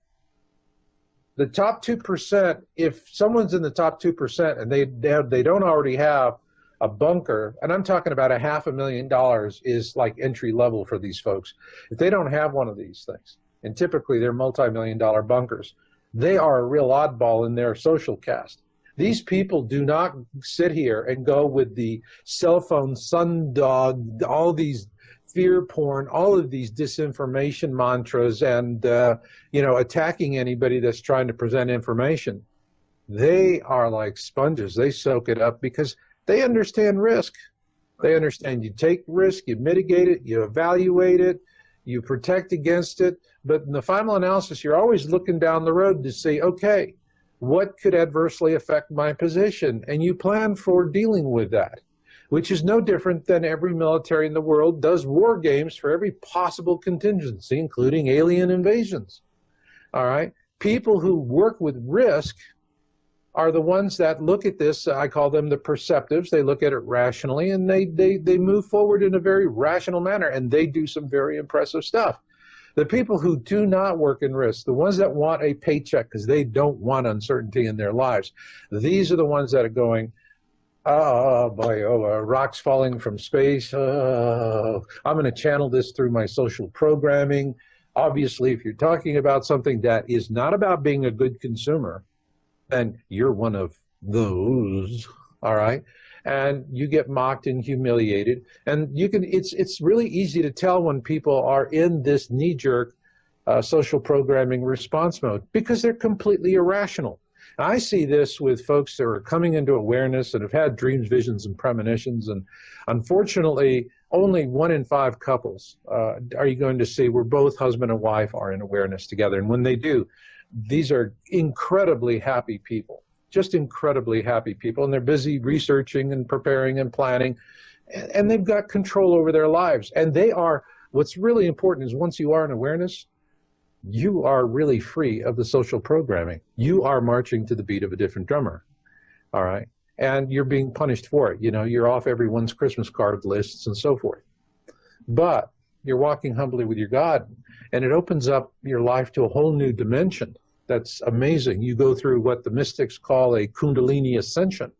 the top 2%, if someone's in the top 2% and they don't already have a bunker, and I'm talking about $500,000 is like entry level for these folks. If they don't have one of these things, and typically they're multi-million-dollar bunkers, they are a real oddball in their social caste. These people do not sit here and go with the cell phone sundog, all these fear porn, all of these disinformation mantras, and you know, attacking anybody that's trying to present information. They are like sponges. They soak it up because they understand risk. They understand you take risk, you mitigate it, you evaluate it, you protect against it. But in the final analysis, you're always looking down the road to say, okay, what could adversely affect my position? And you plan for dealing with that, which is no different than every military in the world does war games for every possible contingency, including alien invasions. All right? People who work with risk are the ones that look at this. I call them the perceptives. They look at it rationally, and they move forward in a very rational manner, and they do some very impressive stuff. The people who do not work in risk, the ones that want a paycheck because they don't want uncertainty in their lives, these are the ones that are going, oh boy, rocks falling from space. Oh, I'm going to channel this through my social programming. Obviously, if you're talking about something that is not about being a good consumer, then you're one of those, all right? And you get mocked and humiliated. And you can, it's really easy to tell when people are in this knee-jerk social programming response mode because they're completely irrational. And I see this with folks that are coming into awareness and have had dreams, visions, and premonitions. And unfortunately, only 1 in 5 couples are you going to see where both husband and wife are in awareness together. And when they do, these are incredibly happy people, just incredibly happy people. And they're busy researching and preparing and planning. And they've got control over their lives. And they are, what's really important is once you are in awareness, you are really free of the social programming. You are marching to the beat of a different drummer, all right? And you're being punished for it. You know, you're off everyone's Christmas card lists and so forth. But you're walking humbly with your God, and it opens up your life to a whole new dimension. That's amazing. You go through what the mystics call a Kundalini ascension,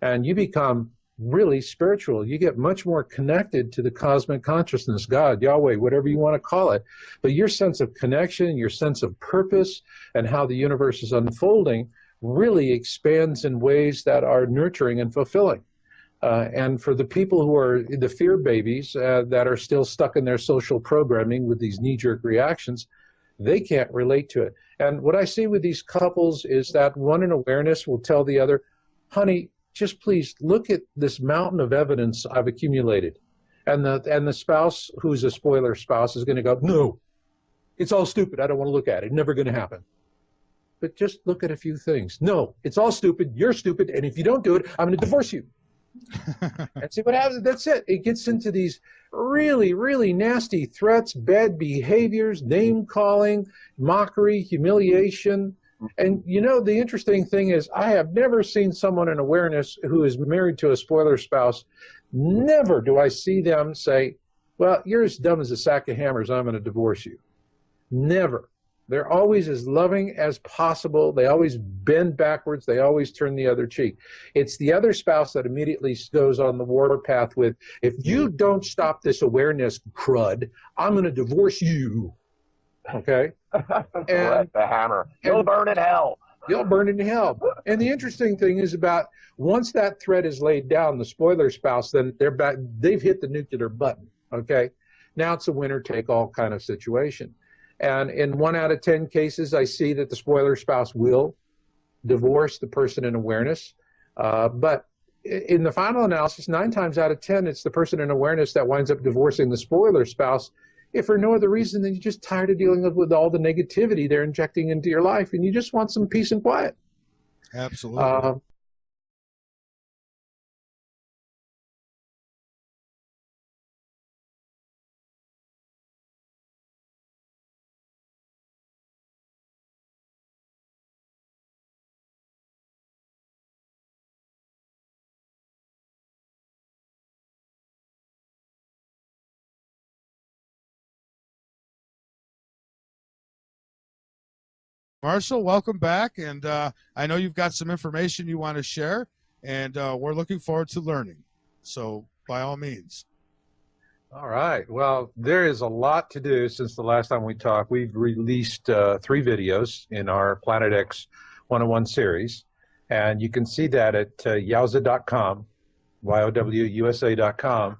and you become really spiritual. You get much more connected to the cosmic consciousness, God, Yahweh, whatever you want to call it. But your sense of connection, your sense of purpose, and how the universe is unfolding really expands in ways that are nurturing and fulfilling. And for the people who are the fear babies that are still stuck in their social programming with these knee-jerk reactions, they can't relate to it. And what I see with these couples is that one in awareness will tell the other, honey, just please look at this mountain of evidence I've accumulated. And the spouse, who's a spoiler spouse, is going to go, no, it's all stupid. I don't want to look at it. Never going to happen. But just look at a few things. No, it's all stupid. You're stupid. And if you don't do it, I'm going to divorce you. And see what happens. That's it. It gets into these really, really nasty threats, bad behaviors, name calling, mockery, humiliation. And you know, the interesting thing is I have never seen someone in awareness who is married to a spoiler spouse. Never do I see them say, well, you're as dumb as a sack of hammers. I'm going to divorce you. Never. They're always as loving as possible. They always bend backwards. They always turn the other cheek. It's the other spouse that immediately goes on the warpath with, if you don't stop this awareness crud, I'm going to divorce you. Okay? And the hammer. You'll burn in hell. You'll burn in hell. And the interesting thing is about once that threat is laid down, the spoiler spouse, then they're back, they've hit the nuclear button. Okay? Now it's a winner-take-all kind of situation. And in 1 out of 10 cases, I see that the spoiler spouse will divorce the person in awareness. But in the final analysis, 9 times out of 10, it's the person in awareness that winds up divorcing the spoiler spouse, if for no other reason than you're just tired of dealing with all the negativity they're injecting into your life, and you just want some peace and quiet. Absolutely. Marshall, welcome back. And I know you've got some information you want to share, and we're looking forward to learning. So by all means. All right. Well, there is a lot to do since the last time we talked. We've released 3 videos in our Planet X 101 series, and you can see that at yowza.com, YOWUSA.com.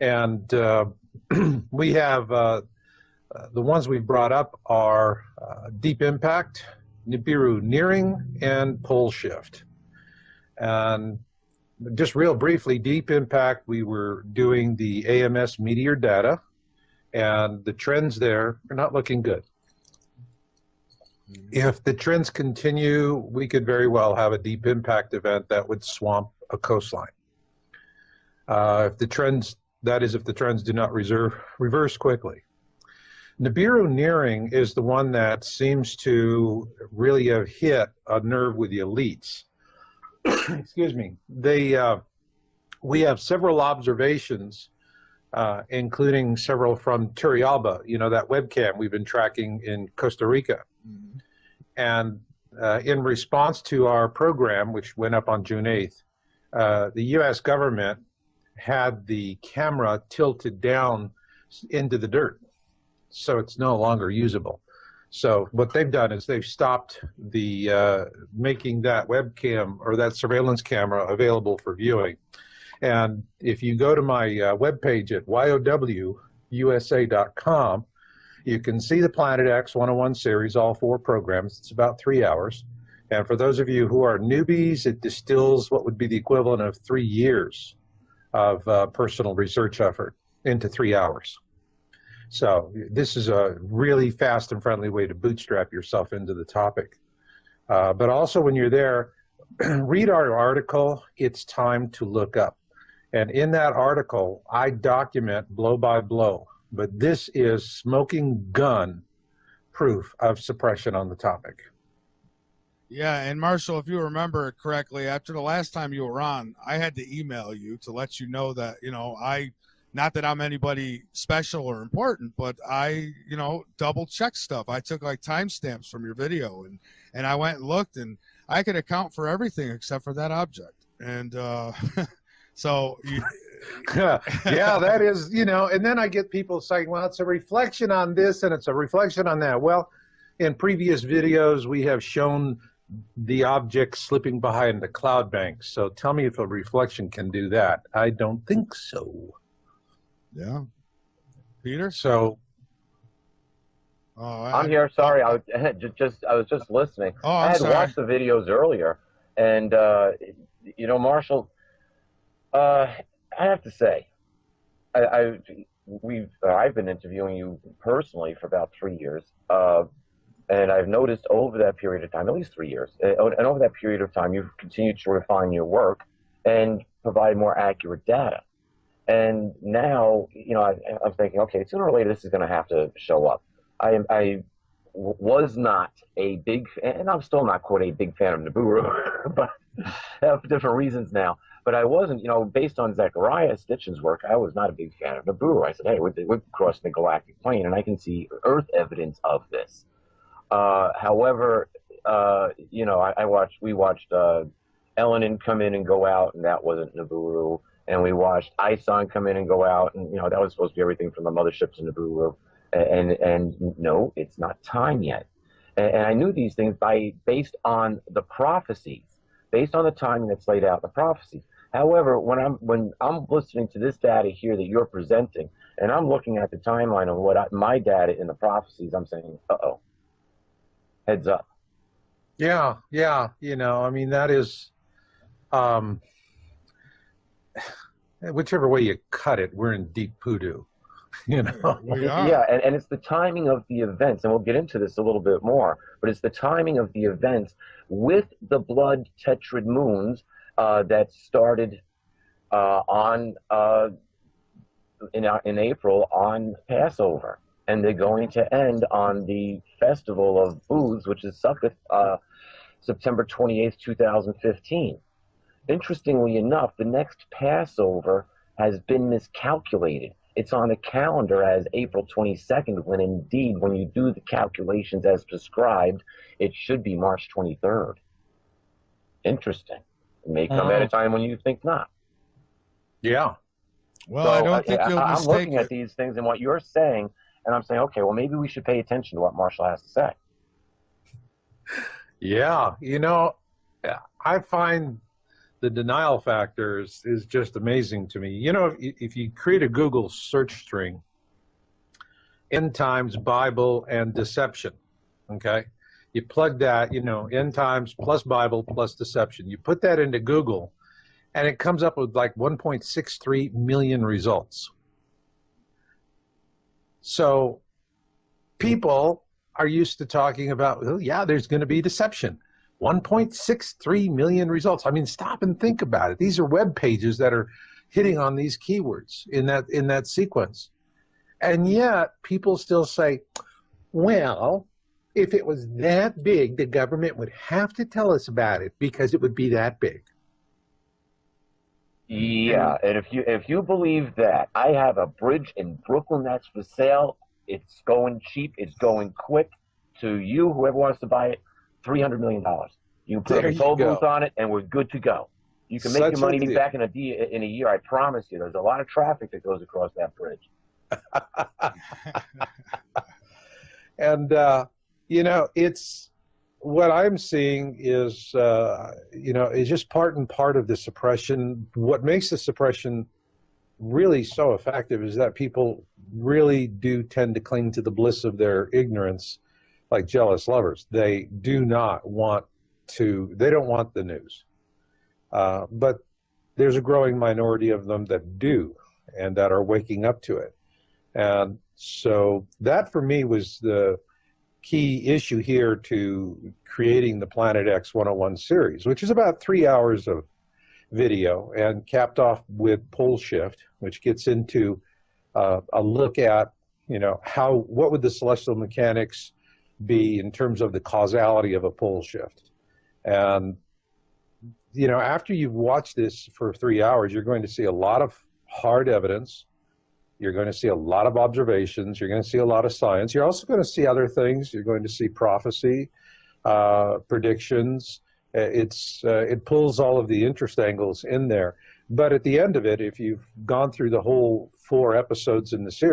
And we have the ones we've brought up are Deep Impact, Nibiru Nearing, and Pole Shift. And just real briefly, Deep Impact, we were doing the AMS meteor data, and the trends there are not looking good. If the trends continue, we could very well have a deep impact event that would swamp a coastline. If the trends, that is, if the trends do not reverse quickly. Nibiru Nearing is the one that seems to really have hit a nerve with the elites. Excuse me. We have several observations, including several from Turrialba, you know, that webcam we've been tracking in Costa Rica. Mm-hmm. And in response to our program, which went up on June 8th, the U.S. government had the camera tilted down into the dirt, so it's no longer usable. So what they've done is they've stopped the making that webcam or that surveillance camera available for viewing. And if you go to my webpage at YOWUSA.com, you can see the Planet X 101 series, all 4 programs. It's about 3 hours. And for those of you who are newbies, it distills what would be the equivalent of 3 years of personal research effort into 3 hours. So this is a really fast and friendly way to bootstrap yourself into the topic. But also when you're there, read our article, It's Time to Look Up. And in that article, I document blow by blow, but this is smoking gun proof of suppression on the topic. Yeah, and Marshall, if you remember correctly, after the last time you were on, I had to email you to let you know that, you know, not that I'm anybody special or important, but I, you know, double check stuff. I took like timestamps from your video and I went and looked, and I could account for everything except for that object. And So, yeah, that is, you know, and then I get people saying, well, it's a reflection on this and it's a reflection on that. Well, in previous videos, we have shown the object slipping behind the cloud bank. So tell me if a reflection can do that. I don't think so. Yeah. Peter? So. Oh, I'm here. Sorry, I was just listening. Oh, I I'm had sorry. watched the videos earlier, and you know, Marshall, I have to say, I've been interviewing you personally for about 3 years, and I've noticed over that period of time, at least 3 years, and over that period of time, you've continued to refine your work and provide more accurate data. And now, you know, I'm thinking, okay, sooner or later, this is going to have to show up. I was not a big fan, and I'm still not quite a big fan of Nibiru, but for different reasons now. But I wasn't, you know, based on Zechariah Stitchin's work, I was not a big fan of Nibiru. I said, hey, we're crossing the galactic plane, and I can see Earth evidence of this. However, you know, we watched Elenin come in and go out, and that wasn't Nibiru. And we watched Ison come in and go out, and, you know, that was supposed to be everything from the mothership to Nibiru. And no, it's not time yet. And I knew these things based on the prophecies, based on the timing that's laid out in the prophecies. However, when I'm listening to this data here that you're presenting, and I'm looking at the timeline of my data in the prophecies, I'm saying, uh-oh, heads up. Yeah, yeah, you know, I mean, that is, whichever way you cut it, we're in deep poodoo. You know? We are. Yeah, and it's the timing of the events, and we'll get into this a little bit more, but it's the timing of the events with the blood tetrad moons that started in April on Passover, and they're going to end on the Festival of Booths, which is September 28th, 2015. Interestingly enough, the next Passover has been miscalculated. It's on the calendar as April 22nd, when indeed, when you do the calculations as prescribed, it should be March 23rd. Interesting. It may come at a time when you think not. Yeah. Well, So I don't think you'll I'm mistake looking it. at these things and what you're saying, and I'm saying, okay, well, maybe we should pay attention to what Marshall has to say. Yeah, you know, I find the denial factor is just amazing to me. You know, if you create a Google search string, end times, Bible, and deception, okay? You plug that, you know, end times plus Bible plus deception. You put that into Google, and it comes up with like 1.63 million results. So people are used to talking about, well, yeah, there's going to be deception. 1.63 million results. I mean, stop and think about it. These are web pages that are hitting on these keywords in that sequence. And yet people still say, well, if it was that big, the government would have to tell us about it because it would be that big. Yeah, and if you believe that, I have a bridge in Brooklyn that's for sale. It's going cheap. It's going quick. To you, whoever wants to buy it, $300 million. You can put a toll booth on it, and we're good to go. You can make your money back in a year. I promise you. There's a lot of traffic that goes across that bridge. And you know, it's what I'm seeing is you know, is just part and part of the suppression. What makes the suppression really so effective is that people really do tend to cling to the bliss of their ignorance, like jealous lovers. They do not want to, they don't want the news. But there's a growing minority of them that do, and that are waking up to it. And so that for me was the key issue here to creating the Planet X 101 series, which is about 3 hours of video and capped off with pole shift, which gets into a look at, you know, what would the celestial mechanics be in terms of the causality of a pole shift. And, you know, after you've watched this for 3 hours, you're going to see a lot of hard evidence. You're going to see a lot of observations. You're going to see a lot of science. You're also going to see other things. You're going to see prophecy, predictions. It pulls all of the interest angles in there. But at the end of it, if you've gone through the whole 4 episodes in the series,